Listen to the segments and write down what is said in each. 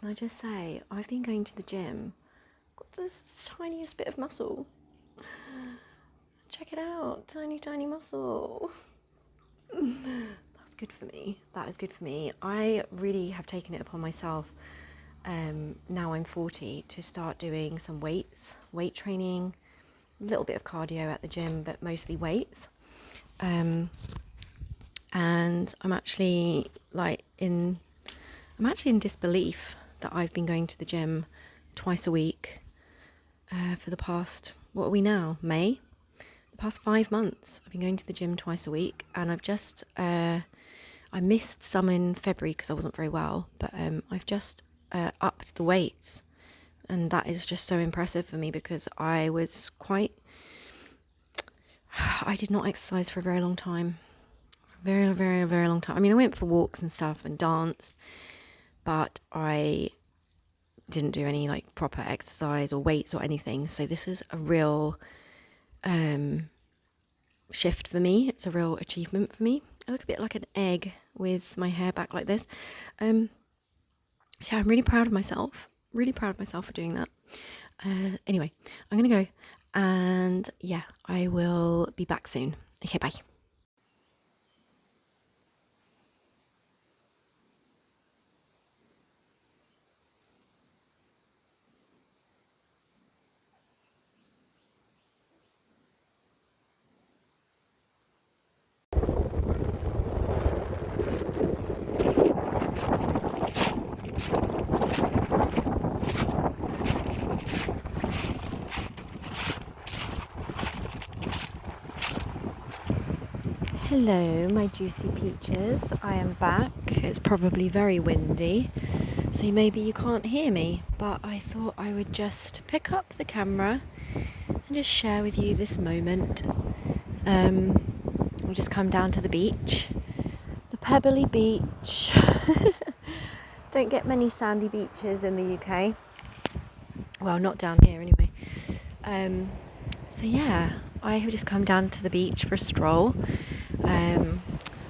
can I just say, I've been going to the gym, got this tiniest bit of muscle. Check it out, tiny muscle. That's good for me. That is good for me. I really have taken it upon myself, now I'm 40, to start doing some weight training, a little bit of cardio at the gym, but mostly weights. And I'm actually in disbelief that I've been going to the gym twice a week for the past, what are we now, May? The past 5 months I've been going to the gym twice a week, and I've just I missed some in February because I wasn't very well, but I've just upped the weights, and that is just so impressive for me because I did not exercise for a very long time. Very, very, very long time. I mean, I went for walks and stuff and danced, but I didn't do any proper exercise or weights or anything. So this is a real shift for me. It's a real achievement for me. I look a bit like an egg with my hair back like this. So I'm really proud of myself. Really proud of myself for doing that. Anyway, I'm going to go, and yeah, I will be back soon. Okay, bye. Hello, my juicy peaches. I am back. It's probably very windy, so maybe you can't hear me, but I thought I would just pick up the camera and just share with you this moment. We just come down to the beach, the pebbly beach. Don't get many sandy beaches in the UK. Well, not down here anyway. So yeah, I have just come down to the beach for a stroll.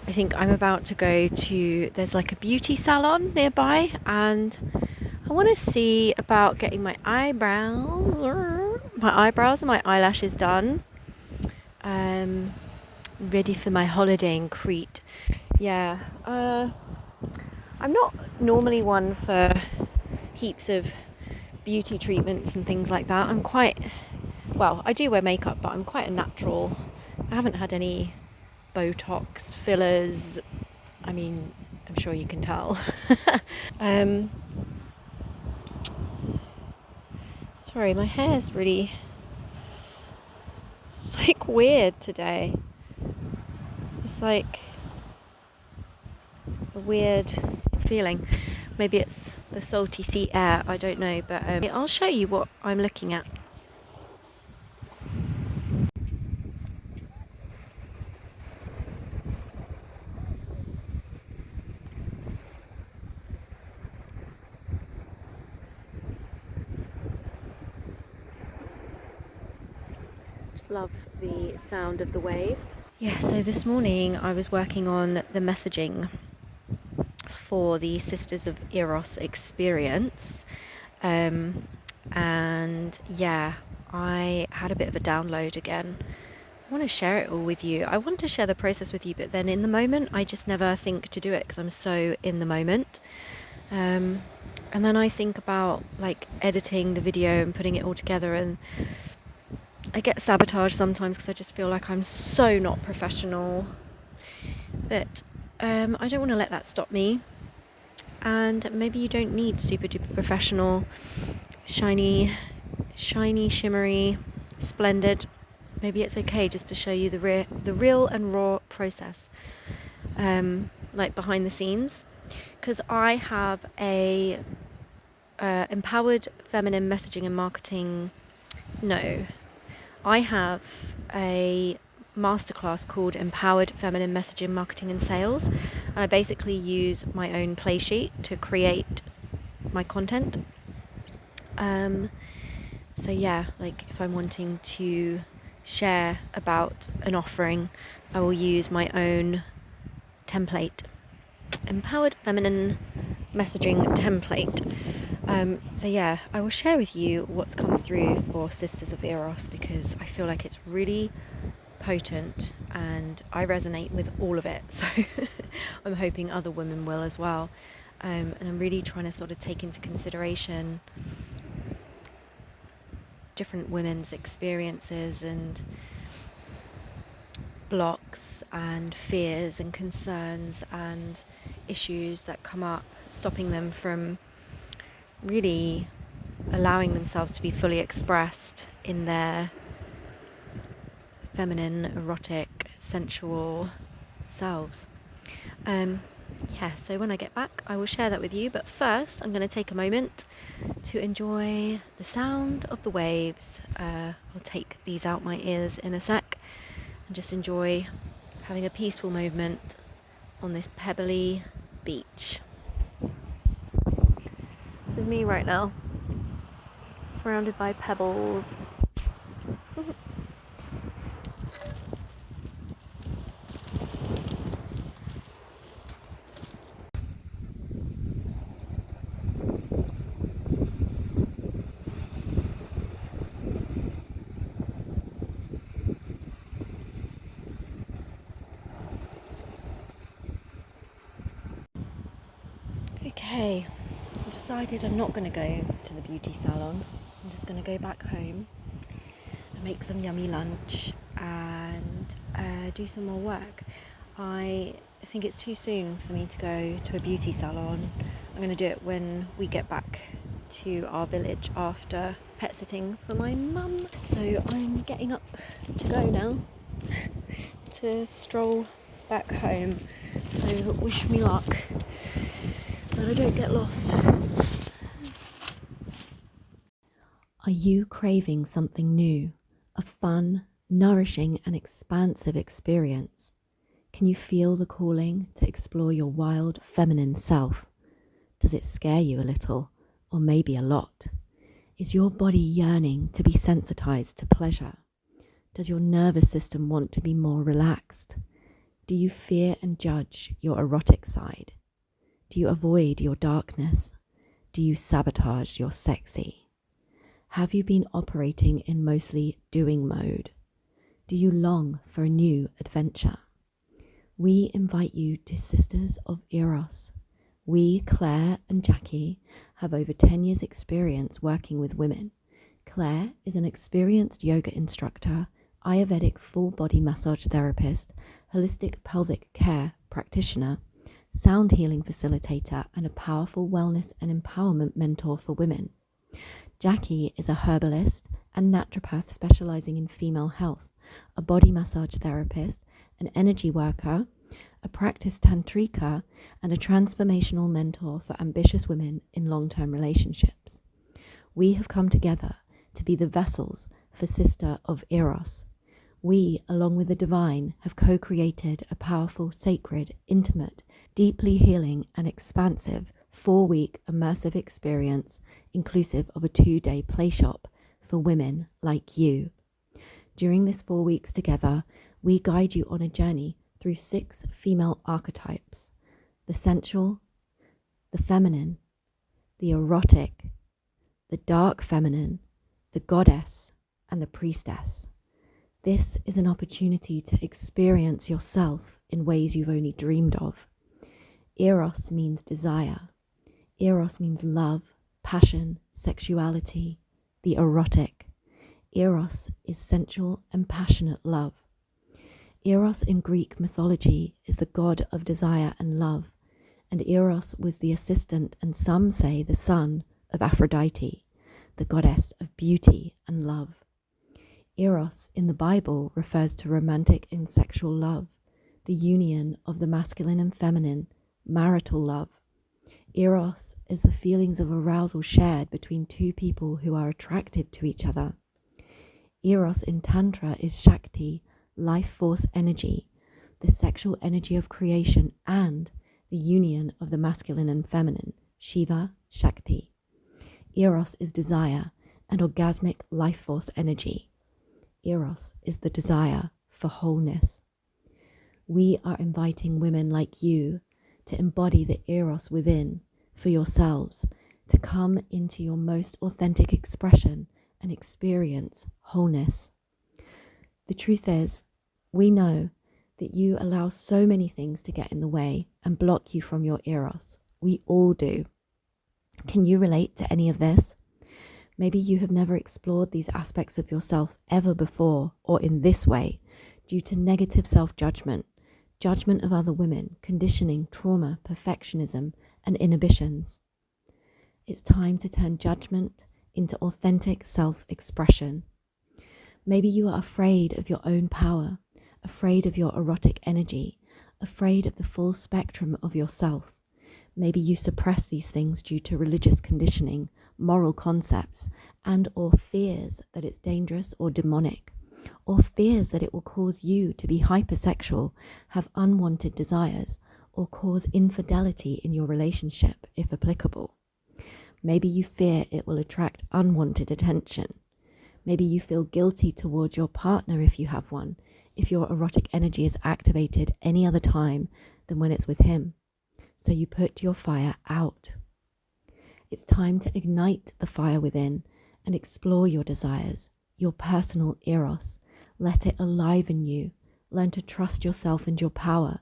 I think I'm about to go to, there's a beauty salon nearby, and I want to see about getting my eyebrows and my eyelashes done. Ready for my holiday in Crete. Yeah, I'm not normally one for heaps of beauty treatments and things like that. I do wear makeup, but I'm quite a natural. I haven't had any Botox, fillers. I mean, I'm sure you can tell. Sorry, my hair's really, it's weird today. It's a weird feeling. Maybe it's the salty sea air, I don't know, but I'll show you what I'm looking at. Love the sound of the waves. Yeah, so this morning I was working on the messaging for the Sisters of Eros experience, and yeah, I had a bit of a download again. I want to share it all with you. I want to share the process with you, but then in the moment I just never think to do it because I'm so in the moment. And then I think about editing the video and putting it all together, and I get sabotaged sometimes because I just feel like I'm so not professional. But I don't want to let that stop me. And maybe you don't need super duper professional, shiny, shimmery, splendid. Maybe it's okay just to show you the real and raw process, behind the scenes. Because I have a empowered feminine messaging and marketing. No. I have a masterclass called Empowered Feminine Messaging, Marketing and Sales, and I basically use my own play sheet to create my content. So yeah, if I'm wanting to share about an offering, I will use my own template, Empowered Feminine Messaging template. So yeah, I will share with you what's come through for Sisters of Eros because I feel like it's really potent and I resonate with all of it. So I'm hoping other women will as well. And I'm really trying to sort of take into consideration different women's experiences and blocks and fears and concerns and issues that come up, stopping them from really allowing themselves to be fully expressed in their feminine, erotic, sensual selves. Yeah, so when I get back, I will share that with you. But first, I'm going to take a moment to enjoy the sound of the waves. I'll take these out my ears in a sec and just enjoy having a peaceful moment on this pebbly beach. This is me right now, surrounded by pebbles. Okay, I've decided I'm not going to go to the beauty salon. I'm just going to go back home and make some yummy lunch and do some more work. I think it's too soon for me to go to a beauty salon. I'm going to do it when we get back to our village after pet sitting for my mum. So I'm getting up to go now to stroll back home. So wish me luck that I don't get lost. Are you craving something new? A fun, nourishing and expansive experience? Can you feel the calling to explore your wild feminine self? Does it scare you a little, or maybe a lot? Is your body yearning to be sensitized to pleasure? Does your nervous system want to be more relaxed? Do you fear and judge your erotic side? Do you avoid your darkness? Do you sabotage your sexy? Have you been operating in mostly doing mode? Do you long for a new adventure? We invite you to Sisters of Eros. We, Claire and Jacqui, have over 10 years' experience working with women. Claire is an experienced yoga instructor, Ayurvedic full body massage therapist, holistic pelvic care practitioner, sound healing facilitator, and a powerful wellness and empowerment mentor for women. Jacqui is a herbalist and naturopath specializing in female health, a body massage therapist, an energy worker, a practice tantrika, and a transformational mentor for ambitious women in long-term relationships. We have come together to be the vessels for Sister of Eros. We, along with the divine, have co-created a powerful, sacred, intimate, deeply healing and expansive 4-week immersive experience inclusive of a 2-day play shop for women like you. During this 4 weeks together, we guide you on a journey through 6 female archetypes: the sensual, the feminine, the erotic, the dark feminine, the goddess, and the priestess. This is an opportunity to experience yourself in ways you've only dreamed of. Eros means desire. Eros means love, passion, sexuality, the erotic. Eros is sensual and passionate love. Eros in Greek mythology is the god of desire and love, and Eros was the assistant and some say the son of Aphrodite, the goddess of beauty and love. Eros in the Bible refers to romantic and sexual love, the union of the masculine and feminine, marital love. Eros is the feelings of arousal shared between two people who are attracted to each other. Eros in Tantra is Shakti, life force energy, the sexual energy of creation and the union of the masculine and feminine, Shiva, Shakti. Eros is desire and orgasmic life force energy. Eros is the desire for wholeness. We are inviting women like you to embody the Eros within for yourselves, to come into your most authentic expression and experience wholeness. The truth is, we know that you allow so many things to get in the way and block you from your Eros. We all do. Can you relate to any of this? Maybe you have never explored these aspects of yourself ever before or in this way due to negative self-judgment, judgment of other women, conditioning, trauma, perfectionism, and inhibitions. It's time to turn judgment into authentic self-expression. Maybe you are afraid of your own power, afraid of your erotic energy, afraid of the full spectrum of yourself. Maybe you suppress these things due to religious conditioning, moral concepts, and or fears that it's dangerous or demonic, or fears that it will cause you to be hypersexual, have unwanted desires, or cause infidelity in your relationship, if applicable. Maybe you fear it will attract unwanted attention. Maybe you feel guilty towards your partner if you have one, if your erotic energy is activated any other time than when it's with him. So you put your fire out. It's time to ignite the fire within and explore your desires, your personal Eros. Let it aliven you. Learn to trust yourself and your power.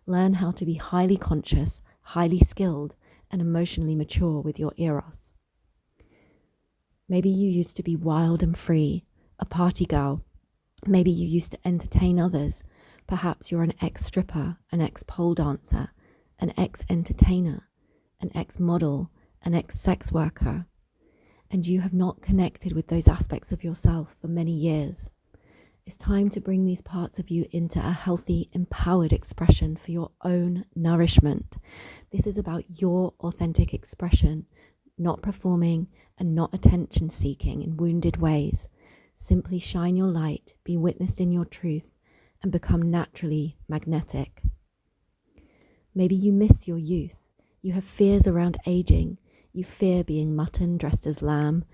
Learn how to be highly conscious, highly skilled, and emotionally mature with your Eros. Maybe you used to be wild and free, a party girl. Maybe you used to entertain others. Perhaps you're an ex-stripper, an ex-pole dancer, an ex-entertainer, an ex-model, an ex-sex worker, and you have not connected with those aspects of yourself for many years. It's time to bring these parts of you into a healthy, empowered expression for your own nourishment. This is about your authentic expression, not performing and not attention seeking in wounded ways. Simply shine your light, be witnessed in your truth, and become naturally magnetic. Maybe you miss your youth. You have fears around aging. You fear being mutton dressed as lamb.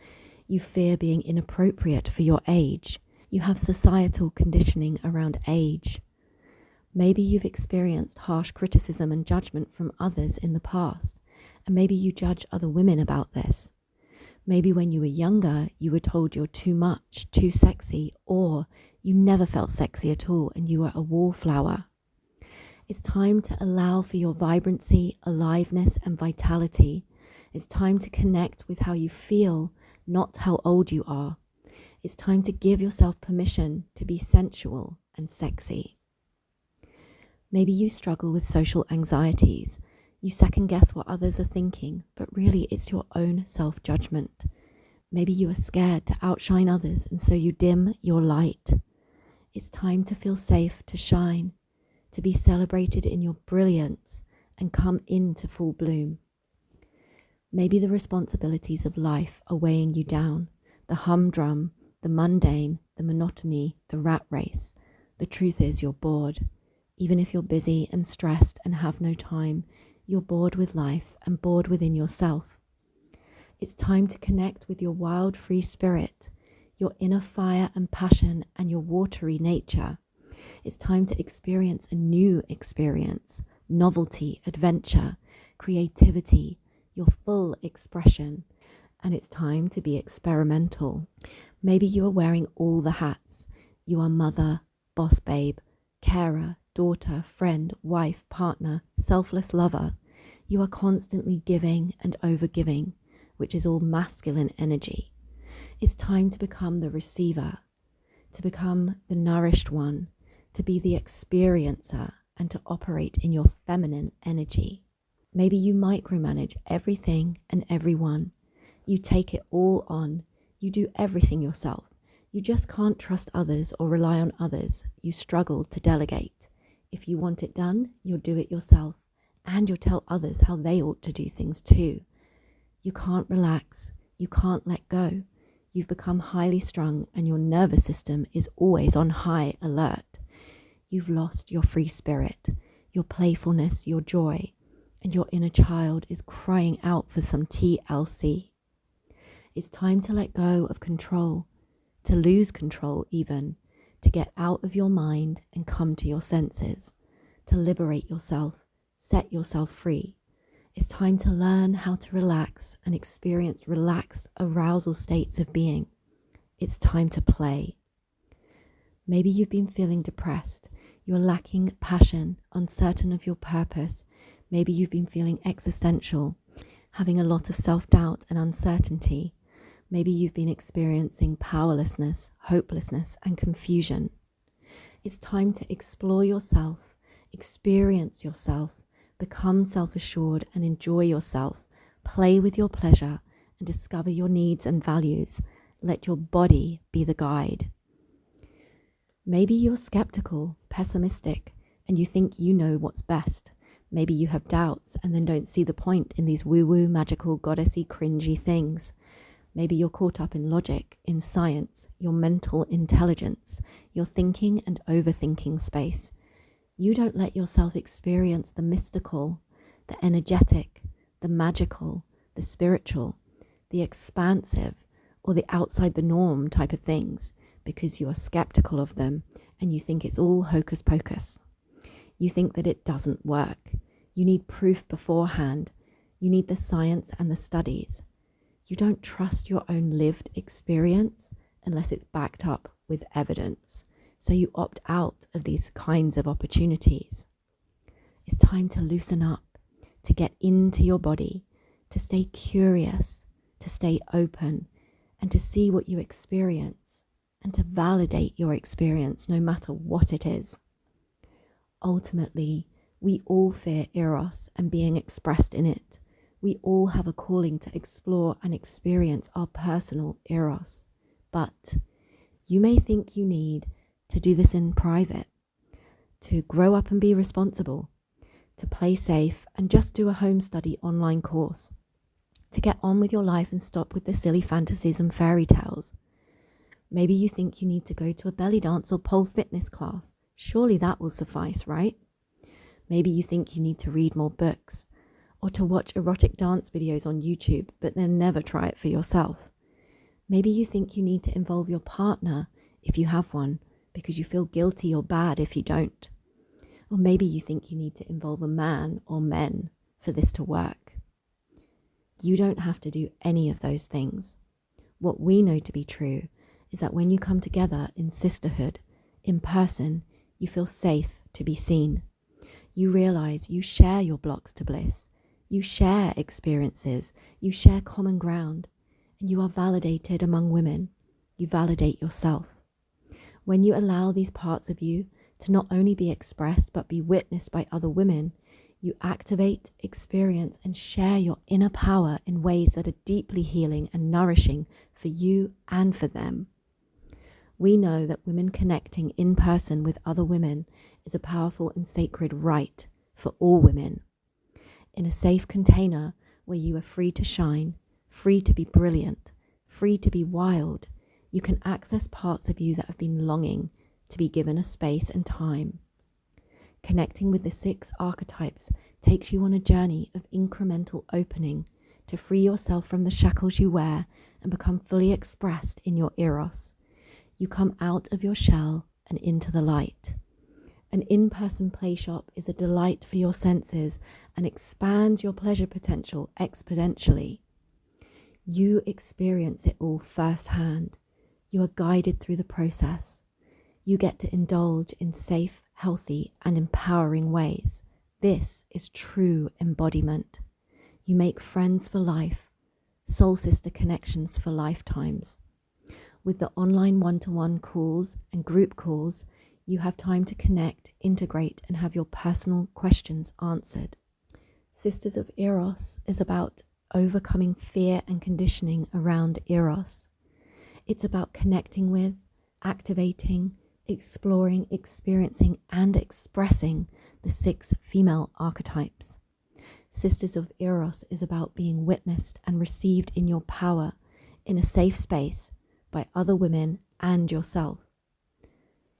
You fear being inappropriate for your age. You have societal conditioning around age. Maybe you've experienced harsh criticism and judgment from others in the past, and maybe you judge other women about this. Maybe when you were younger, you were told you're too much, too sexy, or you never felt sexy at all and you were a wallflower. It's time to allow for your vibrancy, aliveness, and vitality. It's time to connect with how you feel, not how old you are. It's time to give yourself permission to be sensual and sexy. Maybe you struggle with social anxieties. You second guess what others are thinking, but really it's your own self-judgment. Maybe you are scared to outshine others, and so you dim your light. It's time to feel safe to shine, to be celebrated in your brilliance and come into full bloom. Maybe the responsibilities of life are weighing you down, the humdrum, the mundane, the monotony, the rat race. The truth is you're bored. Even if you're busy and stressed and have no time, you're bored with life and bored within yourself. It's time to connect with your wild, free spirit, your inner fire and passion, and your watery nature. It's time to experience a new experience, novelty, adventure, creativity, your full expression. And it's time to be experimental. Maybe you are wearing all the hats. You are mother, boss babe, carer, daughter, friend, wife, partner, selfless lover. You are constantly giving and overgiving, which is all masculine energy. It's time to become the receiver, to become the nourished one, to be the experiencer, and to operate in your feminine energy. Maybe you micromanage everything and everyone. You take it all on. You do everything yourself. You just can't trust others or rely on others. You struggle to delegate. If you want it done, you'll do it yourself, and you'll tell others how they ought to do things too. You can't relax. You can't let go. You've become highly strung, and your nervous system is always on high alert. You've lost your free spirit, your playfulness, your joy, and your inner child is crying out for some TLC. It's time to let go of control, to lose control even, to get out of your mind and come to your senses, to liberate yourself, set yourself free. It's time to learn how to relax and experience relaxed arousal states of being. It's time to play. Maybe you've been feeling depressed. You're lacking passion, uncertain of your purpose. Maybe you've been feeling existential, having a lot of self-doubt and uncertainty. Maybe you've been experiencing powerlessness, hopelessness, and confusion. It's time to explore yourself, experience yourself, become self-assured and enjoy yourself. Play with your pleasure and discover your needs and values. Let your body be the guide. Maybe you're skeptical, pessimistic, and you think you know what's best. Maybe you have doubts and then don't see the point in these woo-woo, magical, goddessy, cringy things. Maybe you're caught up in logic, in science, your mental intelligence, your thinking and overthinking space. You don't let yourself experience the mystical, the energetic, the magical, the spiritual, the expansive, or the outside the norm type of things because you are skeptical of them and you think it's all hocus pocus. You think that it doesn't work. You need proof beforehand. You need the science and the studies. You don't trust your own lived experience unless it's backed up with evidence. So you opt out of these kinds of opportunities. It's time to loosen up, to get into your body, to stay curious, to stay open, and to see what you experience, and to validate your experience no matter what it is. Ultimately, we all fear Eros and being expressed in it. We all have a calling to explore and experience our personal Eros. But you may think you need to do this in private, to grow up and be responsible, to play safe and just do a home study online course, to get on with your life and stop with the silly fantasies and fairy tales. Maybe you think you need to go to a belly dance or pole fitness class. Surely that will suffice, right? Maybe you think you need to read more books or to watch erotic dance videos on YouTube, but then never try it for yourself. Maybe you think you need to involve your partner if you have one, because you feel guilty or bad if you don't. Or maybe you think you need to involve a man or men for this to work. You don't have to do any of those things. What we know to be true is that when you come together in sisterhood, in person, you feel safe to be seen. You realize you share your blocks to bliss. You share experiences. You share common ground. And you are validated among women. You validate yourself. When you allow these parts of you to not only be expressed but be witnessed by other women, you activate, experience, and share your inner power in ways that are deeply healing and nourishing for you and for them. We know that women connecting in person with other women is a powerful and sacred right for all women. In a safe container where you are free to shine, free to be brilliant, free to be wild, you can access parts of you that have been longing to be given a space and time. Connecting with the 6 archetypes takes you on a journey of incremental opening to free yourself from the shackles you wear and become fully expressed in your Eros. You come out of your shell and into the light. An in-person play shop is a delight for your senses and expands your pleasure potential exponentially. You experience it all firsthand. You are guided through the process. You get to indulge in safe, healthy, and empowering ways. This is true embodiment. You make friends for life, soul sister connections for lifetimes. With the online one-to-one calls and group calls, you have time to connect, integrate, and have your personal questions answered. Sisters of Eros is about overcoming fear and conditioning around Eros. It's about connecting with, activating, exploring, experiencing, and expressing the 6 female archetypes. Sisters of Eros is about being witnessed and received in your power in a safe space by other women and yourself.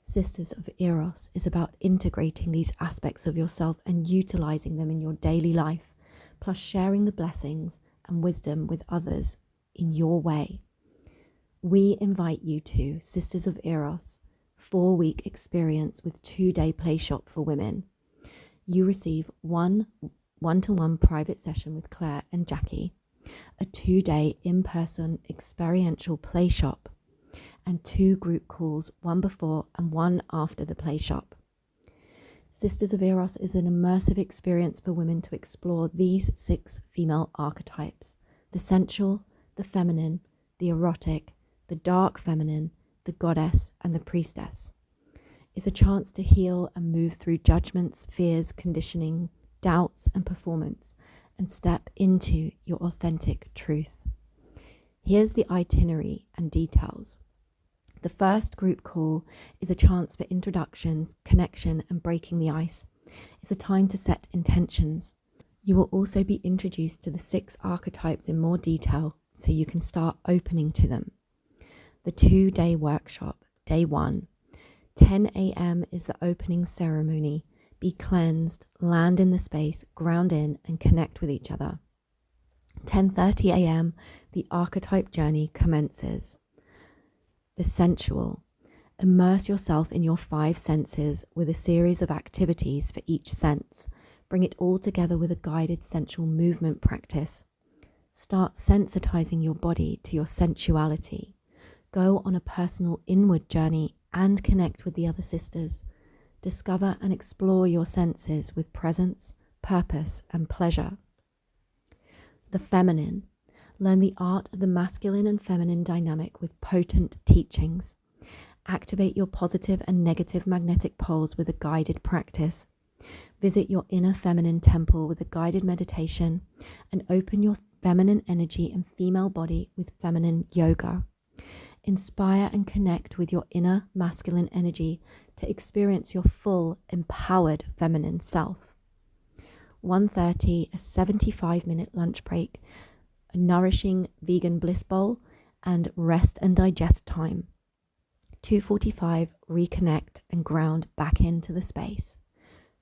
Sisters of Eros is about integrating these aspects of yourself and utilizing them in your daily life, plus sharing the blessings and wisdom with others in your way. We invite you to Sisters of Eros 4-week experience with 2-day play shop for women. You receive 1 one-to-one private session with Claire and Jacqui, a 2-day in-person experiential play shop, and 2 group calls, one before and one after the play shop. Sisters of Eros is an immersive experience for women to explore these 6 female archetypes: the sensual, the feminine, the erotic, the dark feminine, the goddess, and the priestess. It's a chance to heal and move through judgments, fears, conditioning, doubts, and performance, and step into your authentic truth. Here's the itinerary and details. The first group call is a chance for introductions, connection, and breaking the ice. It's a time to set intentions. You will also be introduced to the 6 archetypes in more detail so you can start opening to them. The 2-day workshop, day 1. 10 a.m. is the opening ceremony. Be cleansed, land in the space, ground in, and connect with each other. 10:30 a.m. the archetype journey commences. The sensual. Immerse yourself in your 5 senses with a series of activities for each sense. Bring it all together with a guided sensual movement practice. Start sensitizing your body to your sensuality. Go on a personal inward journey and connect with the other sisters. Discover and explore your senses with presence, purpose, and pleasure. The feminine. Learn the art of the masculine and feminine dynamic with potent teachings. Activate your positive and negative magnetic poles with a guided practice. Visit your inner feminine temple with a guided meditation, and open your feminine energy and female body with feminine yoga. Inspire and connect with your inner masculine energy to experience your full, empowered feminine self. 1:30, a 75-minute lunch break, a nourishing vegan bliss bowl, and rest and digest time. 2:45, reconnect and ground back into the space.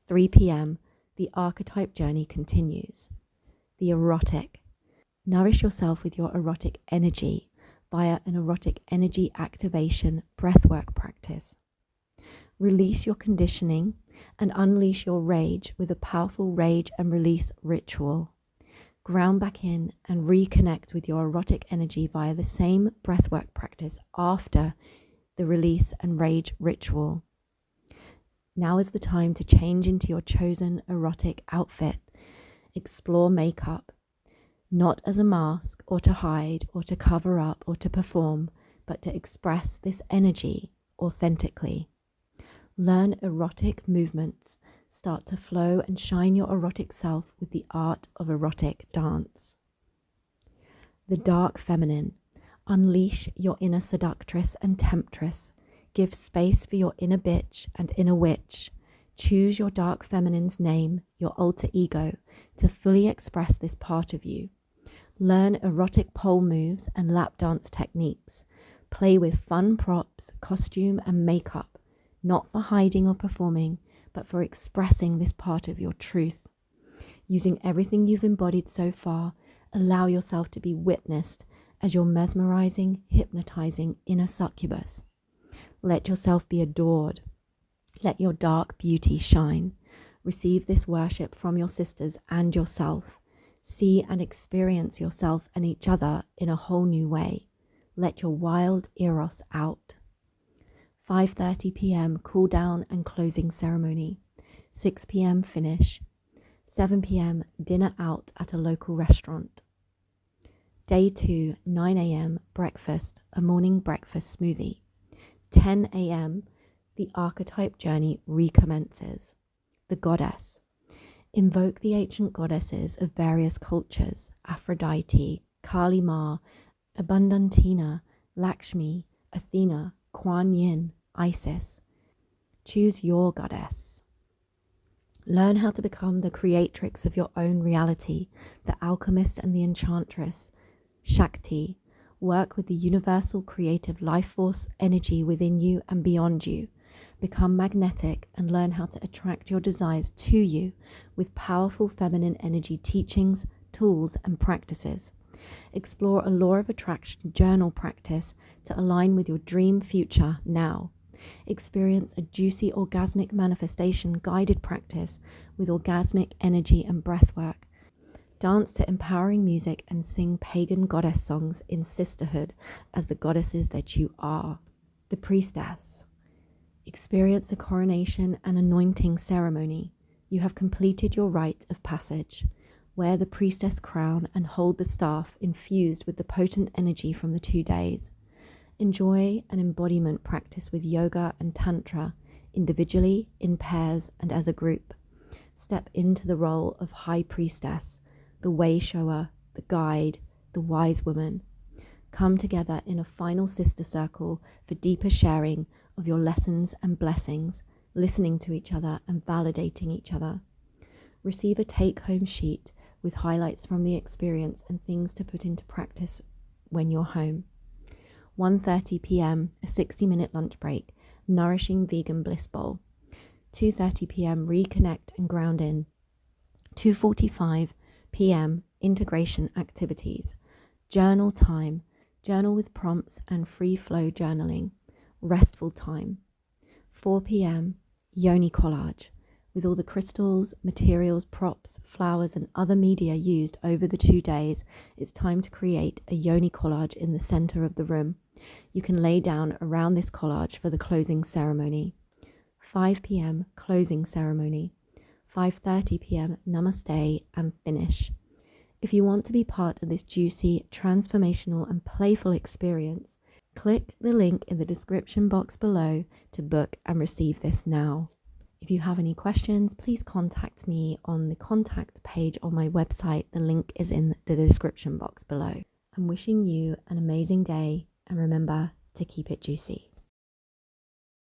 3 p.m, the archetype journey continues. The erotic. Nourish yourself with your erotic energy via an erotic energy activation breathwork practice. Release your conditioning and unleash your rage with a powerful rage and release ritual. Ground back in and reconnect with your erotic energy via the same breathwork practice after the release and rage ritual. Now is the time to change into your chosen erotic outfit. Explore makeup, not as a mask or to hide or to cover up or to perform, but to express this energy authentically. Learn erotic movements. Start to flow and shine your erotic self with the art of erotic dance. The dark feminine. Unleash your inner seductress and temptress. Give space for your inner bitch and inner witch. Choose your dark feminine's name, your alter ego, to fully express this part of you. Learn erotic pole moves and lap dance techniques. Play with fun props, costume, and makeup, not for hiding or performing, but for expressing this part of your truth. Using everything you've embodied so far, allow yourself to be witnessed as your mesmerizing, hypnotizing inner succubus. Let yourself be adored. Let your dark beauty shine. Receive this worship from your sisters and yourself. See and experience yourself and each other in a whole new way. Let your wild eros out. 5:30 p.m. cool down and closing ceremony. 6 p.m. finish. 7 p.m. dinner out at a local restaurant. Day 2, 9 a.m. breakfast, a morning breakfast smoothie. 10 a.m. the archetype journey recommences. The goddess. Invoke the ancient goddesses of various cultures: Aphrodite, Kali Ma, Abundantina, Lakshmi, Athena, Kuan Yin, Isis. Choose your goddess. Learn how to become the creatrix of your own reality, the alchemist and the enchantress. Shakti. Work with the universal creative life force energy within you and beyond you. Become magnetic and learn how to attract your desires to you with powerful feminine energy teachings, tools, and practices. Explore a law of attraction journal practice to align with your dream future now. Experience a juicy orgasmic manifestation guided practice with orgasmic energy and breathwork. Dance to empowering music and sing pagan goddess songs in sisterhood as the goddesses that you are. The Priestess. Experience a coronation and anointing ceremony. You have completed your rite of passage. Wear the priestess crown and hold the staff infused with the potent energy from the 2 days. Enjoy an embodiment practice with yoga and tantra, individually, in pairs, and as a group. Step into the role of high priestess, the way shower, the guide, the wise woman. Come together in a final sister circle for deeper sharing of your lessons and blessings, listening to each other and validating each other. Receive a take-home sheet with highlights from the experience and things to put into practice when you're home. 1:30 p.m, a 60-minute lunch break, nourishing vegan bliss bowl. 2:30 p.m, reconnect and ground in. 2:45 p.m, integration activities. Journal time, journal with prompts and free flow journaling. Restful time. 4 p.m, yoni collage. With all the crystals, materials, props, flowers and other media used over the 2 days, it's time to create a yoni collage in the center of the room. You can lay down around this collage for the closing ceremony. 5 p.m, closing ceremony. 5:30 p.m, namaste and finish. If you want to be part of this juicy, transformational and playful experience, click the link in the description box below to book and receive this now. If you have any questions, please contact me on the contact page on my website. The link is in the description box below. I'm wishing you an amazing day, and remember to keep it juicy.